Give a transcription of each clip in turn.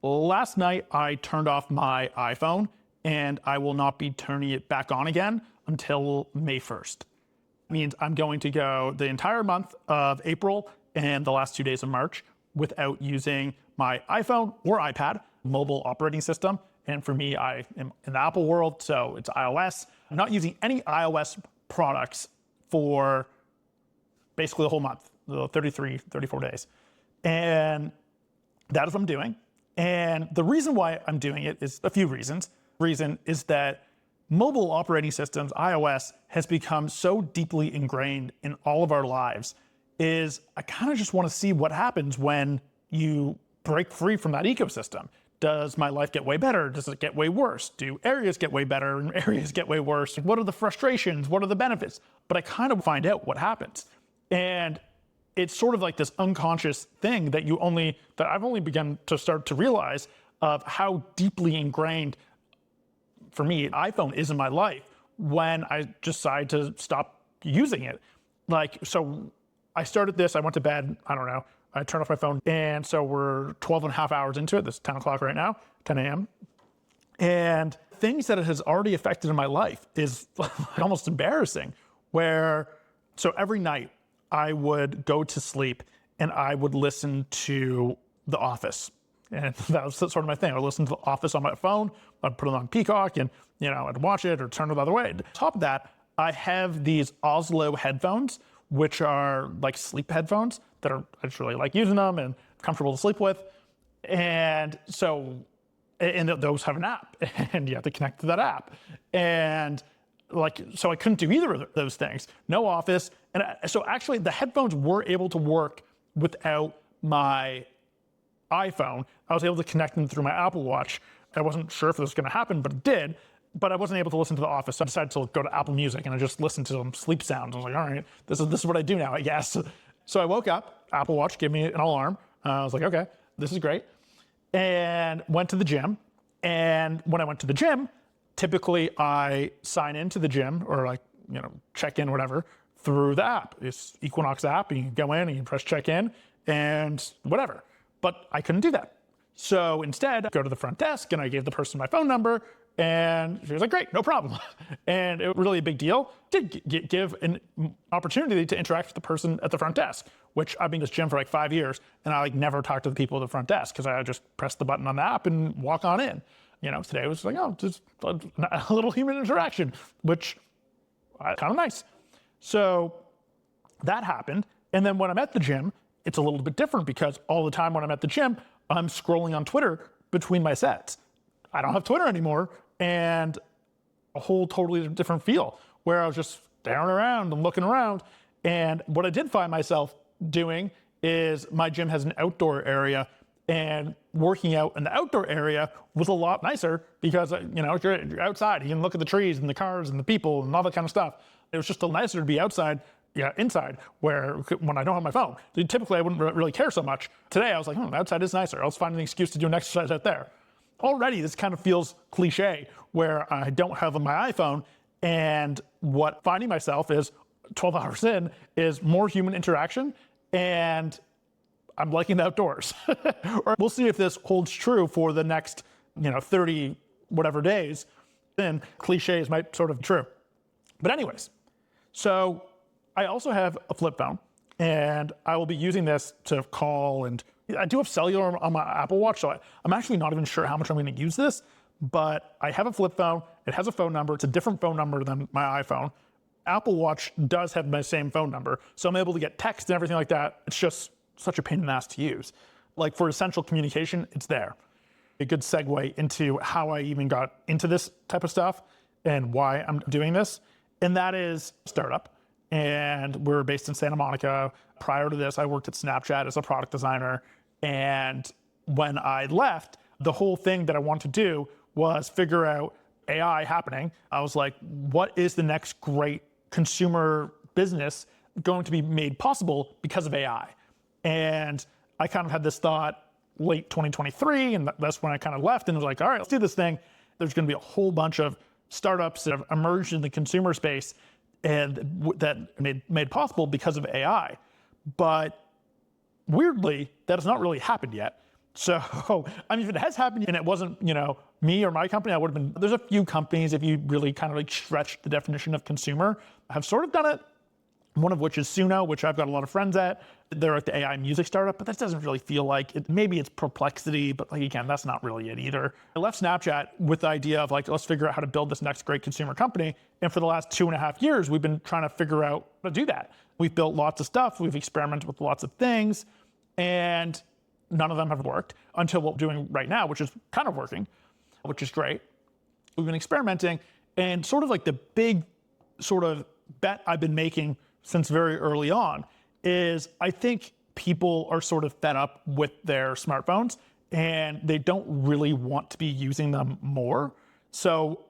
Last night, I turned off my iPhone, and I will not be turning it back on again until May 1st. Means I'm going to go the entire month of April and the last 2 days of March without using my iPhone or iPad mobile operating system. And for me, I am in the Apple world, so it's iOS. I'm not using any iOS products for basically the whole month, the 33, 34 days. And that is what I'm doing. And the reason why I'm doing it is a few reasons. Reason is that mobile operating systems, iOS, has become so deeply ingrained in all of our lives is I kind of just want to see what happens when you break free from that ecosystem. Does my life get way better? Does it get way worse? Do areas get way better and areas get way worse? What are the frustrations? What are the benefits? But I kind of find out what happens. And it's sort of like this unconscious thing that I've only begun to start to realize of how deeply ingrained, for me, iPhone is in my life when I decide to stop using it. So I started this, I went to bed, I don't know, I turned off my phone, and so we're 12 and a half hours into it. This is 10 o'clock right now, 10 a.m. And things that it has already affected in my life is almost embarrassing, so every night I would go to sleep and I would listen to The Office. And that was sort of my thing. I would listen to The Office on my phone, I'd put it on Peacock, and I'd watch it or turn it the other way. On top of that, I have these Oslo headphones, which are like sleep headphones I just really like using them and comfortable to sleep with. And those have an app, and you have to connect to that app. And so I couldn't do either of those things. No Office. And so actually the headphones were able to work without my iPhone. I was able to connect them through my Apple Watch. I wasn't sure if this was going to happen, but it did. But I wasn't able to listen to The Office, so I decided to go to Apple Music and I just listened to some sleep sounds. I was like, all right, this is what I do now, I guess. So I woke up, Apple Watch gave me an alarm. I was like, okay, this is great. And went to the gym. And when I went to the gym, typically I sign into the gym or check in, whatever, through the app. It's Equinox app. You can go in and you can press check in and whatever. But I couldn't do that. So instead, I go to the front desk and I gave the person my phone number, and she was like, great, no problem. And it was really a big deal. Did give an opportunity to interact with the person at the front desk, which I've been in this gym for 5 years, and I never talk to the people at the front desk because I just press the button on the app and walk on in. Today was just a little human interaction, which kind of nice. So that happened. And then when I'm at the gym, it's a little bit different because all the time when I'm at the gym, I'm scrolling on Twitter between my sets. I don't have Twitter anymore, and a whole totally different feel where I was just staring around and looking around. And what I did find myself doing is my gym has an outdoor area, and working out in the outdoor area was a lot nicer because, you're outside, you can look at the trees and the cars and the people and all that kind of stuff. It was just a little nicer to be inside, where when I don't have my phone. Typically, I wouldn't really care so much. Today, I was like, outside is nicer. I'll find an excuse to do an exercise out there. Already, this kind of feels cliche, where I don't have my iPhone, and what finding myself is 12 hours in is more human interaction, and I'm liking the outdoors. Or we'll see if this holds true for the next, 30 whatever days. Then cliches might sort of be true. But anyways, so I also have a flip phone, and I will be using this to call, and I do have cellular on my Apple Watch, so I'm actually not even sure how much I'm going to use this, but I have a flip phone. It has a phone number. It's a different phone number than my iPhone. Apple Watch does have my same phone number, so I'm able to get text and everything like that. It's just such a pain in the ass to use. For essential communication, it's there. A good segue into how I even got into this type of stuff and why I'm doing this, and that is startup. And we're based in Santa Monica. Prior to this, I worked at Snapchat as a product designer. And when I left, the whole thing that I wanted to do was figure out AI happening. I was like, what is the next great consumer business going to be made possible because of AI? And I kind of had this thought late 2023, and that's when I kind of left and was like, all right, let's do this thing. There's going to be a whole bunch of startups that have emerged in the consumer space and that made possible because of AI. But weirdly, that has not really happened yet. So, I mean, if it has happened and it wasn't, me or my company, I would have been, there's a few companies, if you really kind of like stretch the definition of consumer, have sort of done it. One of which is Suno, which I've got a lot of friends at. They're like the AI music startup, but that doesn't really feel like it. Maybe it's Perplexity, but like, again, that's not really it either. I left Snapchat with the idea of like, let's figure out how to build this next great consumer company. And for the last 2.5 years, we've been trying to figure out how to do that. We've built lots of stuff. We've experimented with lots of things, and none of them have worked until what we're doing right now, which is kind of working, which is great. We've been experimenting, and sort of like the big sort of bet I've been making since very early on is I think people are sort of fed up with their smartphones and they don't really want to be using them more. So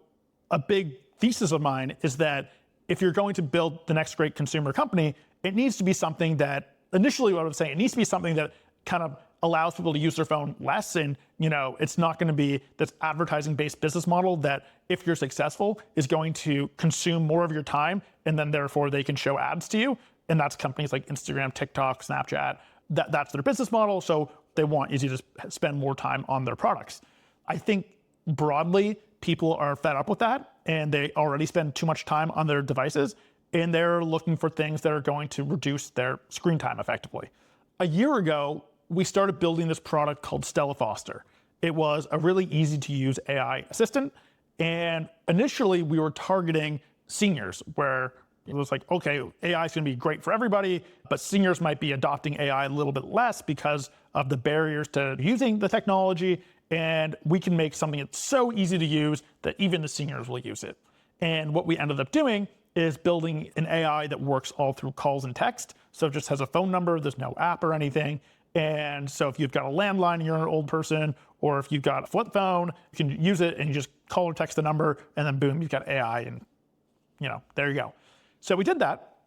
a big thesis of mine is that if you're going to build the next great consumer company, it needs to be something that, initially what I was saying, it needs to be something that kind of allows people to use their phone less. And, it's not going to be this advertising-based business model that, if you're successful, is going to consume more of your time, and then therefore they can show ads to you. And that's companies like Instagram, TikTok, Snapchat. That's their business model. So they want you to just spend more time on their products. I think broadly, people are fed up with that, and they already spend too much time on their devices, and they're looking for things that are going to reduce their screen time effectively. A year ago, we started building this product called Stella Foster. It was a really easy to use AI assistant. And initially we were targeting seniors, where it was like, okay, AI is going to be great for everybody, but seniors might be adopting AI a little bit less because of the barriers to using the technology. And we can make something that's so easy to use that even the seniors will use it. And what we ended up doing is building an AI that works all through calls and text. So it just has a phone number, there's no app or anything. And so if you've got a landline and you're an old person, or if you've got a flip phone, you can use it and you just call or text the number, and then boom, you've got AI, and there you go. So we did that.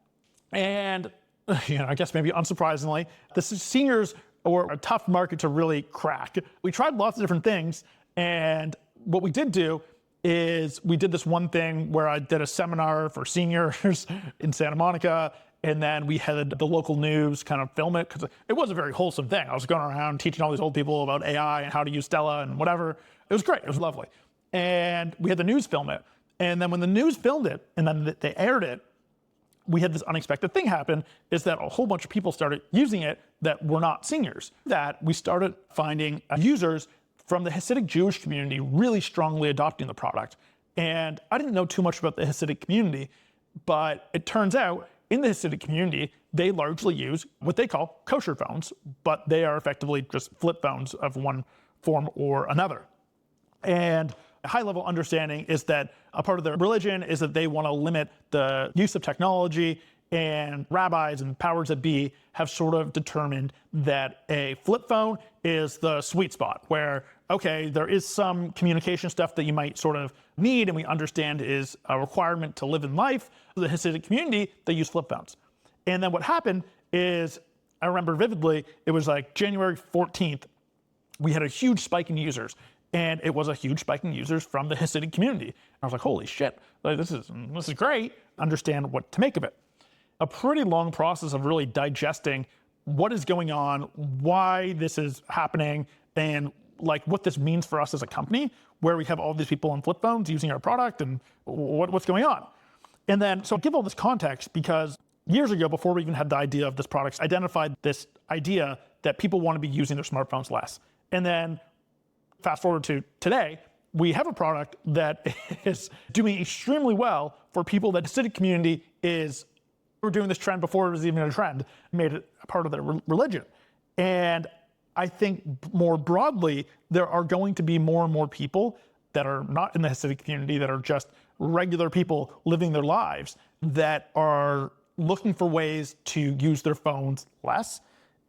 And I guess maybe unsurprisingly, the seniors were a tough market to really crack. We tried lots of different things. And what we did do is we did this one thing where I did a seminar for seniors in Santa Monica, and then we had the local news kind of film it, because it was a very wholesome thing. I was going around teaching all these old people about AI and how to use Stella and whatever. It was great. It was lovely. And we had the news film it. And then when the news filmed it and then they aired it, we had this unexpected thing happen, is that a whole bunch of people started using it that were not seniors. That we started finding users from the Hasidic Jewish community really strongly adopting the product. And I didn't know too much about the Hasidic community, but it turns out in the Hasidic community, they largely use what they call kosher phones, but they are effectively just flip phones of one form or another. And a high-level understanding is that a part of their religion is that they want to limit the use of technology, and rabbis and powers that be have sort of determined that a flip phone is the sweet spot, where, okay, there is some communication stuff that you might sort of need and we understand is a requirement to live in life. The Hasidic community, they use flip phones. And then what happened is, I remember vividly, it was like January 14th, we had a huge spike in users. And it was a huge spike in users from the Hasidic community. I was like, holy shit, like, this is great. Understand what to make of it. A pretty long process of really digesting what is going on, why this is happening, and like what this means for us as a company, where we have all these people on flip phones using our product, and what's going on. And then, so I'll give all this context because years ago, before we even had the idea of this product, identified this idea that people want to be using their smartphones less. And then fast forward to today, we have a product that is doing extremely well for people that the Hasidic community is. We're doing this trend before it was even a trend, made it a part of their religion. And I think more broadly, there are going to be more and more people that are not in the Hasidic community, that are just regular people living their lives, that are looking for ways to use their phones less.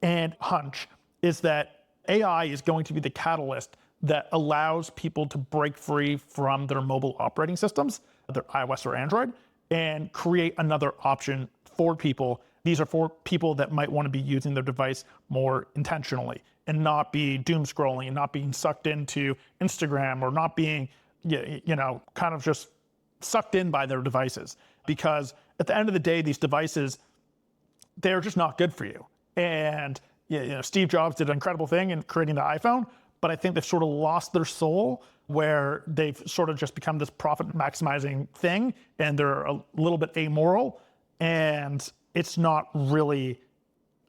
And hunch is that AI is going to be the catalyst that allows people to break free from their mobile operating systems, their iOS or Android, and create another option for people. These are for people that might want to be using their device more intentionally and not be doom scrolling and not being sucked into Instagram, or not being, kind of just sucked in by their devices. Because at the end of the day, these devices, they're just not good for you. And Steve Jobs did an incredible thing in creating the iPhone, but I think they've sort of lost their soul where they've sort of just become this profit maximizing thing and they're a little bit amoral. And it's not really,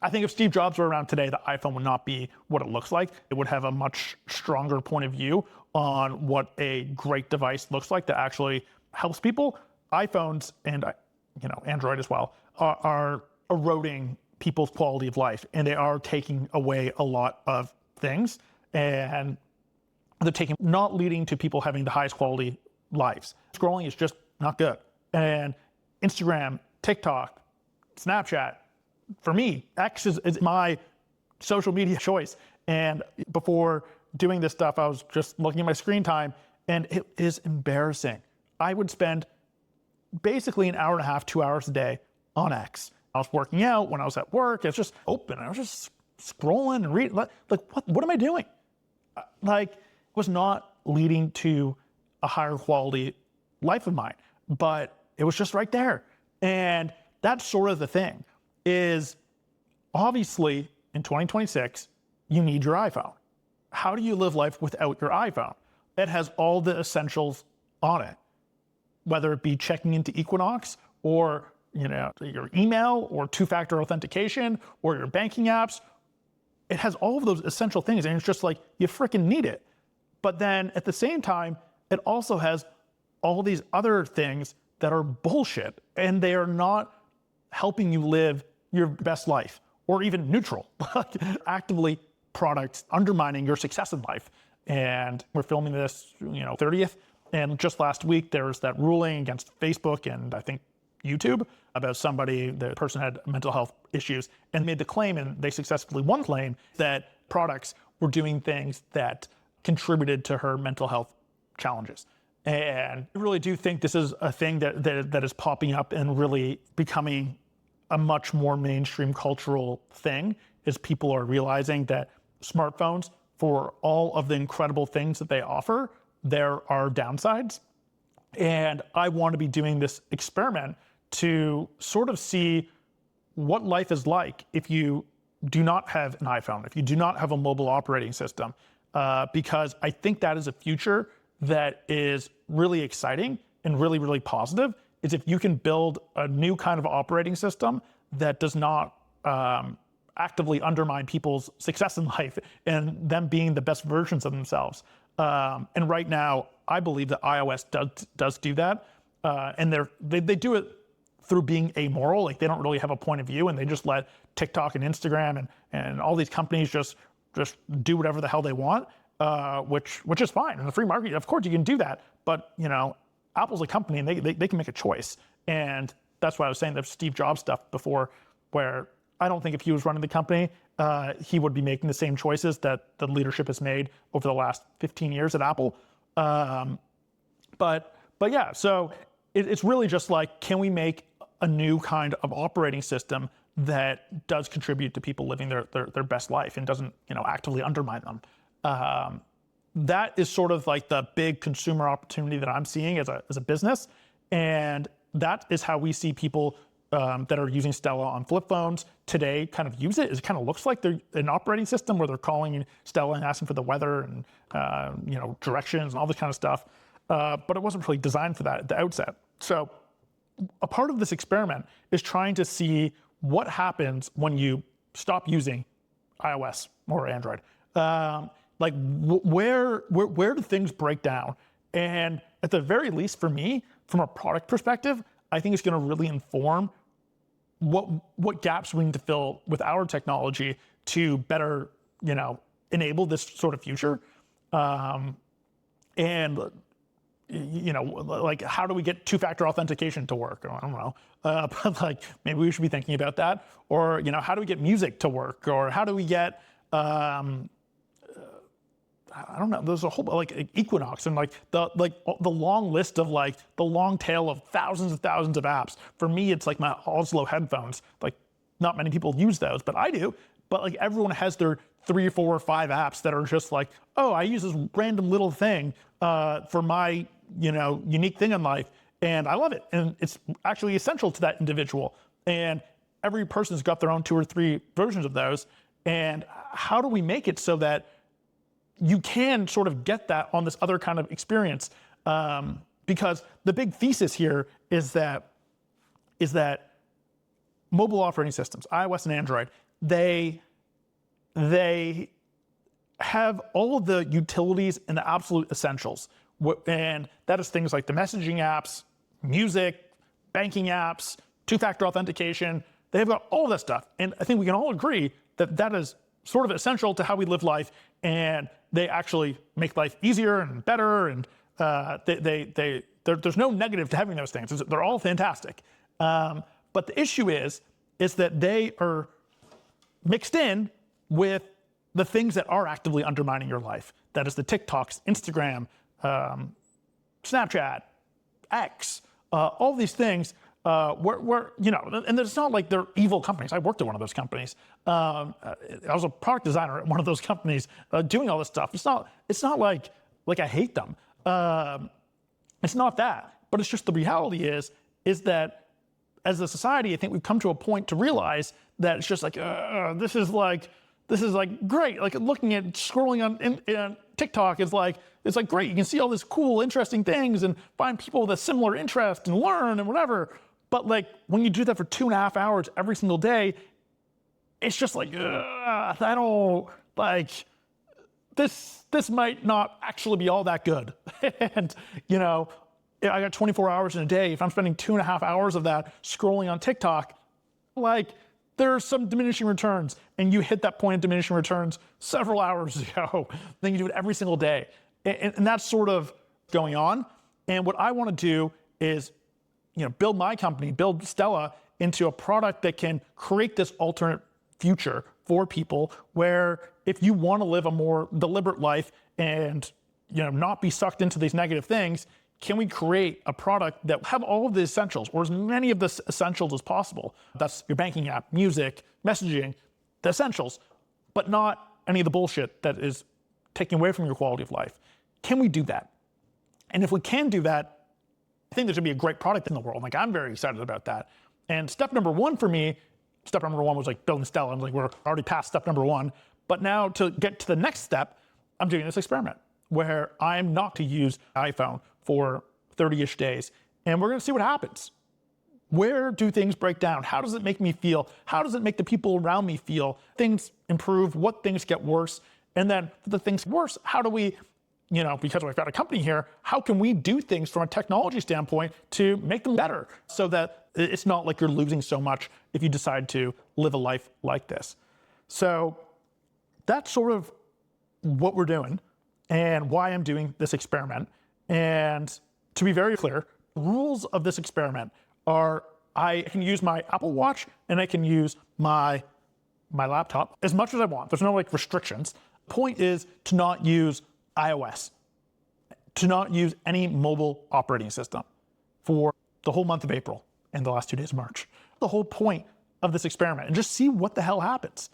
I think if Steve Jobs were around today, the iPhone would not be what it looks like. It would have a much stronger point of view on what a great device looks like that actually helps people. iPhones and Android as well are eroding people's quality of life, and they are taking away a lot of things, and they're not leading to people having the highest quality lives. Scrolling is just not good. And Instagram, TikTok, Snapchat, for me, X is my social media choice. And before doing this stuff, I was just looking at my screen time, and it is embarrassing. I would spend basically an hour and a half, 2 hours a day on X. I was working out, when I was at work, it's just open. I was just scrolling and reading. Like, what am I doing? Like, it was not leading to a higher quality life of mine, but it was just right there. And that's sort of the thing, is obviously in 2026, you need your iPhone. How do you live life without your iPhone? It has all the essentials on it, whether it be checking into Equinox or your email or two-factor authentication or your banking apps. It has all of those essential things, and it's just like, you freaking need it. But then at the same time, it also has all these other things that are bullshit, and they are not helping you live your best life or even neutral, actively products undermining your success in life. And we're filming this, 30th. And just last week, there was that ruling against Facebook and I think YouTube about the person had mental health issues and made the claim, and they successfully won the claim, that products were doing things that contributed to her mental health challenges. And I really do think this is a thing that is popping up and really becoming a much more mainstream cultural thing, is people are realizing that smartphones, for all of the incredible things that they offer, there are downsides. And I want to be doing this experiment to sort of see what life is like if you do not have an iPhone, if you do not have a mobile operating system, because I think that is a future that is really exciting and really, really positive, is if you can build a new kind of operating system that does not actively undermine people's success in life and them being the best versions of themselves. And right now, I believe that iOS does do that. And they do it through being amoral. Like, they don't really have a point of view, and they just let TikTok and Instagram and all these companies just do whatever the hell they want, which is fine. In the free market, of course you can do that. But Apple's a company, and they can make a choice. And that's why I was saying the Steve Jobs stuff before, where I don't think if he was running the company, he would be making the same choices that the leadership has made over the last 15 years at Apple. But yeah, so it's really just like, can we make a new kind of operating system that does contribute to people living their best life and doesn't actively undermine them? That is sort of like the big consumer opportunity that I'm seeing as a business, and that is how we see people that are using Stella on flip phones today kind of use it. It kind of looks like they're an operating system where they're calling Stella and asking for the weather and directions and all this kind of stuff. But it wasn't really designed for that at the outset. So a part of this experiment is trying to see what happens when you stop using iOS or Android. Where do things break down? And at the very least, for me, from a product perspective, I think it's going to really inform what gaps we need to fill with our technology to better, enable this sort of future. And how do we get two-factor authentication to work? I don't know, but maybe we should be thinking about that. Or how do we get music to work? Or how do we get I don't know. There's a whole Equinox and the long list of the long tail of thousands of apps. For me, it's like my Oslo headphones. Not many people use those, but I do. But everyone has their 3 or 4 or 5 apps that are just oh, I use this random little thing for my unique thing in life, and I love it, and it's actually essential to that individual. And every person's got their own 2 or 3 versions of those. And how do we make it so that you can sort of get that on this other kind of experience? Because the big thesis here is that mobile operating systems, iOS and Android, they have all of the utilities and the absolute essentials. And that is things like the messaging apps, music, banking apps, two-factor authentication. They've got all of that stuff. And I think we can all agree that that is sort of essential to how we live life. And they actually make life easier and better. And there's no negative to having those things. They're all fantastic. But the issue is that they are mixed in with the things that are actively undermining your life. That is the TikToks, Instagram, Snapchat, X, all these things where, and it's not like they're evil companies. I worked at one of those companies. I was a product designer at one of those companies doing all this stuff. It's not like I hate them. It's not that, but it's just the reality is that as a society, I think we've come to a point to realize that it's just like, this is like great. Like looking at scrolling on TikTok is like, it's like great. You can see all these cool, interesting things and find people with a similar interest and learn and whatever. But like when you do that for 2.5 hours every single day, it's just like, I don't like this might not actually be all that good. And, I got 24 hours in a day. If I'm spending 2.5 hours of that scrolling on TikTok, like there's some diminishing returns, and you hit that point of diminishing returns several hours ago. Then you do it every single day. And that's sort of going on. And what I want to do is, build my company, build Stella into a product that can create this alternate future for people where if you want to live a more deliberate life and, not be sucked into these negative things, can we create a product that have all of the essentials, or as many of the essentials as possible? That's your banking app, music, messaging, the essentials, but not any of the bullshit that is taking away from your quality of life. Can we do that? And if we can do that, I think there's gonna be a great product in the world. Like I'm very excited about that. And step number one for me, was like building Stella. I'm like, we're already past step number one. But now to get to the next step, I'm doing this experiment where I'm not to use iPhone for 30-ish days. And we're gonna see what happens. Where do things break down? How does it make me feel? How does it make the people around me feel? Things improve, what things get worse? And then the things worse, how do we, because we've got a company here, how can we do things from a technology standpoint to make them better so that it's not like you're losing so much if you decide to live a life like this? So that's sort of what we're doing and why I'm doing this experiment. And to be very clear, the rules of this experiment are I can use my Apple Watch and I can use my laptop as much as I want. There's no restrictions. The point is to not use iOS, to not use any mobile operating system for the whole month of April and the last 2 days of March. The whole point of this experiment, and just see what the hell happens.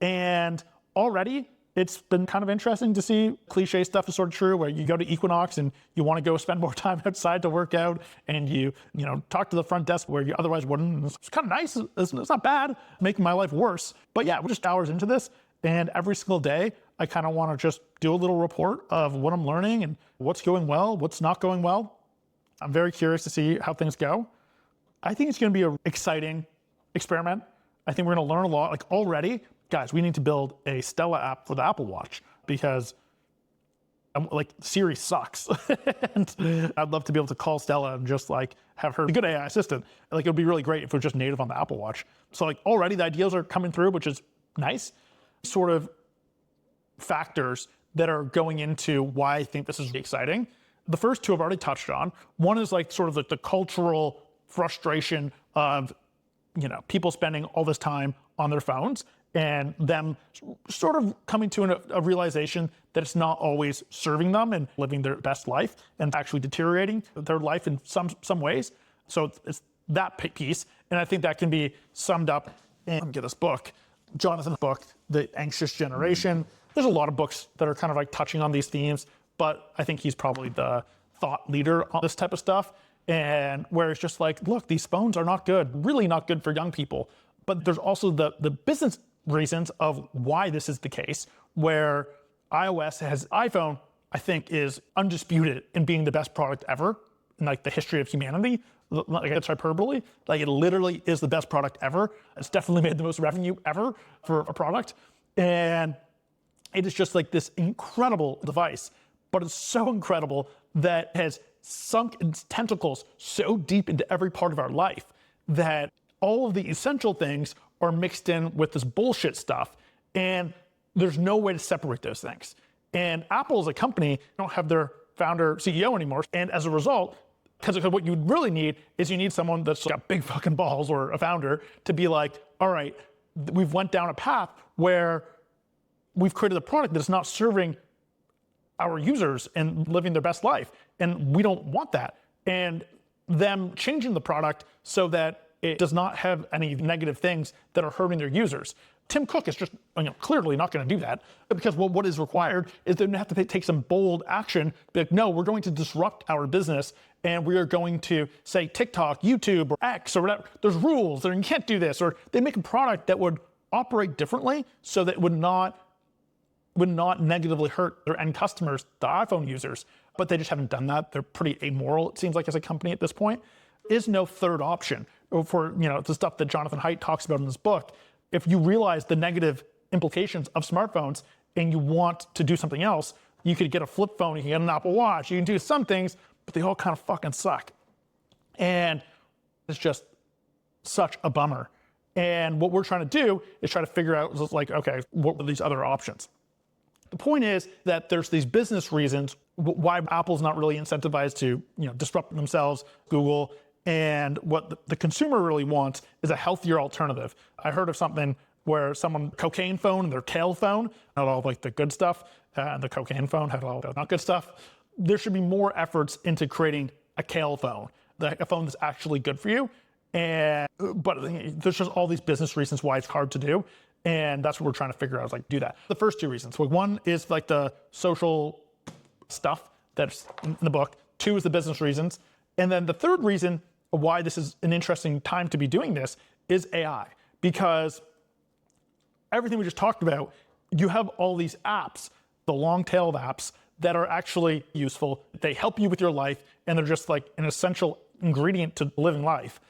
And already it's been kind of interesting to see cliche stuff is sort of true, where you go to Equinox and you want to go spend more time outside to work out, and you talk to the front desk where you otherwise wouldn't. It's kind of nice. It's not bad, making my life worse. But yeah, we're just hours into this, and every single day I kind of want to just do a little report of what I'm learning and what's going well, what's not going well. I'm very curious to see how things go. I think it's going to be an exciting experiment. I think we're going to learn a lot. Like already, guys, we need to build a Stella app for the Apple Watch because Siri sucks. And I'd love to be able to call Stella and just have her a good AI assistant. It would be really great if it was just native on the Apple Watch. So already the ideas are coming through, which is nice. Sort of factors that are going into why I think this is really exciting. The first two I've already touched on. One is the cultural frustration of people spending all this time on their phones and them sort of coming to a realization that it's not always serving them and living their best life and actually deteriorating their life in some ways. So it's that piece. And I think that can be summed up in this book, Jonathan's book, The Anxious Generation. There's a lot of books that are kind of touching on these themes, but I think he's probably the thought leader on this type of stuff. And where it's just look, these phones are not good, really not good for young people. But there's also the business reasons of why this is the case, where iPhone, I think, is undisputed in being the best product ever in like the history of humanity. Like it's hyperbole. Like it literally is the best product ever. It's definitely made the most revenue ever for a product. And it is just like this incredible device, but it's so incredible that it has sunk its tentacles so deep into every part of our life that all of the essential things are mixed in with this bullshit stuff. And there's no way to separate those things. And Apple as a company don't have their founder CEO anymore. And as a result, because what you really need is you need someone that's got big fucking balls, or a founder, to be like, all right, we've went down a path where we've created a product that's not serving our users and living their best life. And we don't want that. And them changing the product so that it does not have any negative things that are hurting their users. Tim Cook is just clearly not going to do that, because what is required is they have to take some bold action. Be like, no, we're going to disrupt our business, and we are going to say TikTok, YouTube, or X, or whatever. There's rules, or you can't do this, or they make a product that would operate differently so that it would not negatively hurt their end customers, the iPhone users. But they just haven't done that. They're pretty amoral, it seems like, as a company at this point. There is no third option for the stuff that Jonathan Haidt talks about in his book. If you realize the negative implications of smartphones and you want to do something else, you could get a flip phone, you can get an Apple Watch, you can do some things, but they all kind of fucking suck. And it's just such a bummer. And what we're trying to do is try to figure out, like, okay, what are these other options? The point is that there's these business reasons why Apple's not really incentivized to disrupt themselves, Google, and what the consumer really wants is a healthier alternative. I heard of something where someone cocaine phone and their kale phone had all like the good stuff, and the cocaine phone had all the not good stuff. There should be more efforts into creating a kale phone, a phone that's actually good for you. But there's just all these business reasons why it's hard to do. And that's what we're trying to figure out, like do that. The first two reasons. One is like the social stuff that's in the book. Two is the business reasons. And then the third reason why this is an interesting time to be doing this is AI. Because everything we just talked about, you have all these apps, the long tail of apps that are actually useful. They help you with your life, and they're just like an essential ingredient to living life.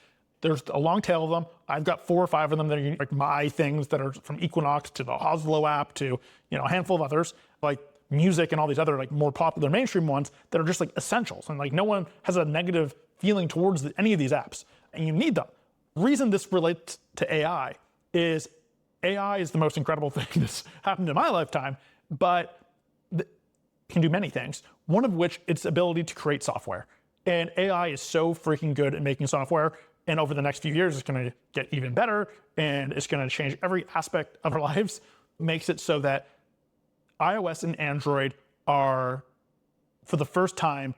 There's a long tail of them. I've got 4 or 5 of them that are like my things that are from Equinox to the Oslo app to a handful of others, like music and all these other like more popular mainstream ones that are just like essentials. And like no one has a negative feeling towards any of these apps, and you need them. The reason this relates to AI is the most incredible thing that's happened in my lifetime, but it can do many things. One of which, its ability to create software. And AI is so freaking good at making software. And over the next few years, it's going to get even better, and it's going to change every aspect of our lives. Makes it so that iOS and Android are, for the first time,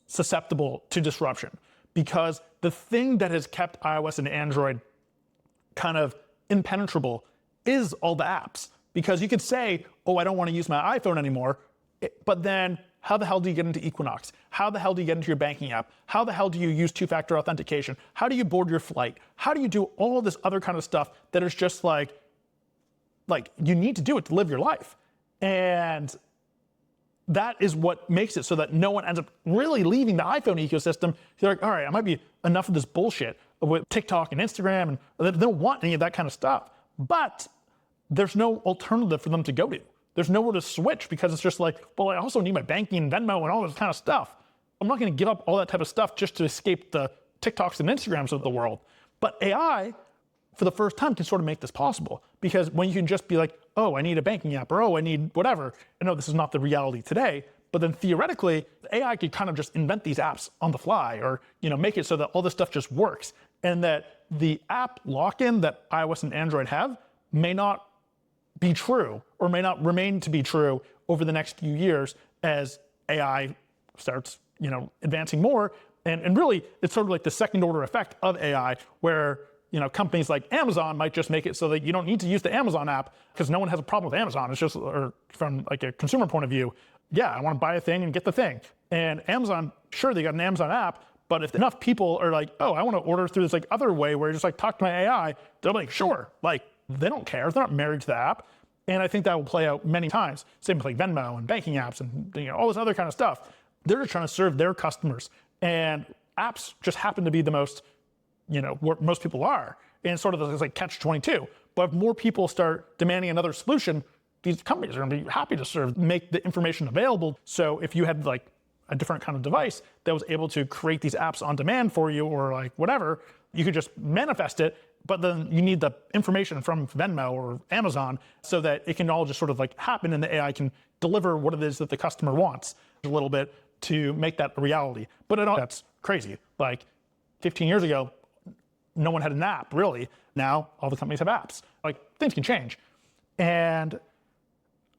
susceptible to disruption. Because the thing that has kept iOS and Android kind of impenetrable is all the apps. Because you could say, oh, I don't want to use my iPhone anymore, but then how the hell do you get into Equinox? How the hell do you get into your banking app? How the hell do you use two-factor authentication? How do you board your flight? How do you do all this other kind of stuff that is just like you need to do it to live your life? And that is what makes it so that no one ends up really leaving the iPhone ecosystem. They're like, all right, I might be enough of this bullshit with TikTok and Instagram, and they don't want any of that kind of stuff. But there's no alternative for them to go to. There's nowhere to switch, because it's just like, well, I also need my banking and Venmo and all this kind of stuff. I'm not going to give up all that type of stuff just to escape the TikToks and Instagrams of the world. But AI, for the first time, can sort of make this possible, because when you can just be like, oh, I need a banking app, or oh, I need whatever. I know this is not the reality today, but then theoretically, AI could kind of just invent these apps on the fly, or make it so that all this stuff just works, and that the app lock-in that iOS and Android have may not be true, or may not remain to be true over the next few years as AI starts, advancing more. And really, it's sort of like the second order effect of AI, where companies like Amazon might just make it so that you don't need to use the Amazon app, because no one has a problem with Amazon. It's just, or from like a consumer point of view, yeah, I want to buy a thing and get the thing. And Amazon, sure, they got an Amazon app, but if enough people are like, oh, I want to order through this like other way where you just like talk to my AI, they're like, sure, like they don't care. They're not married to the app. And I think that will play out many times. Same with like Venmo and banking apps and all this other kind of stuff. They're just trying to serve their customers. And apps just happen to be the most, where most people are. And sort of this like catch-22. But if more people start demanding another solution, these companies are going to be happy to make the information available. So if you had like a different kind of device that was able to create these apps on demand for you or like whatever, you could just manifest it, but then you need the information from Venmo or Amazon so that it can all just sort of like happen and the AI can deliver what it is that the customer wants a little bit to make that a reality. But that's crazy. Like 15 years ago, no one had an app really. Now all the companies have apps. Like things can change. And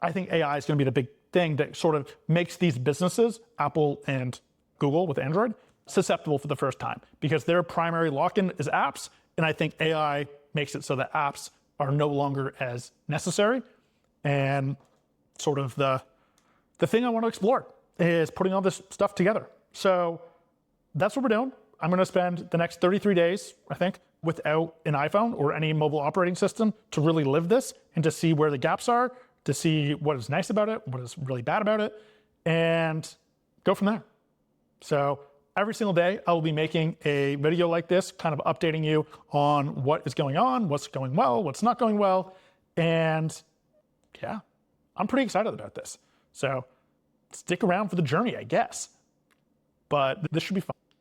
I think AI is going to be the big thing that sort of makes these businesses, Apple and Google with Android, susceptible for the first time because their primary lock-in is apps. And I think AI makes it so that apps are no longer as necessary. And sort of the thing I want to explore is putting all this stuff together. So that's what we're doing. I'm going to spend the next 33 days, I think, without an iPhone or any mobile operating system to really live this and to see where the gaps are, to see what is nice about it, what is really bad about it, and go from there. So every single day, I will be making a video like this, kind of updating you on what is going on, what's going well, what's not going well. And yeah, I'm pretty excited about this. So stick around for the journey, I guess. But this should be fun.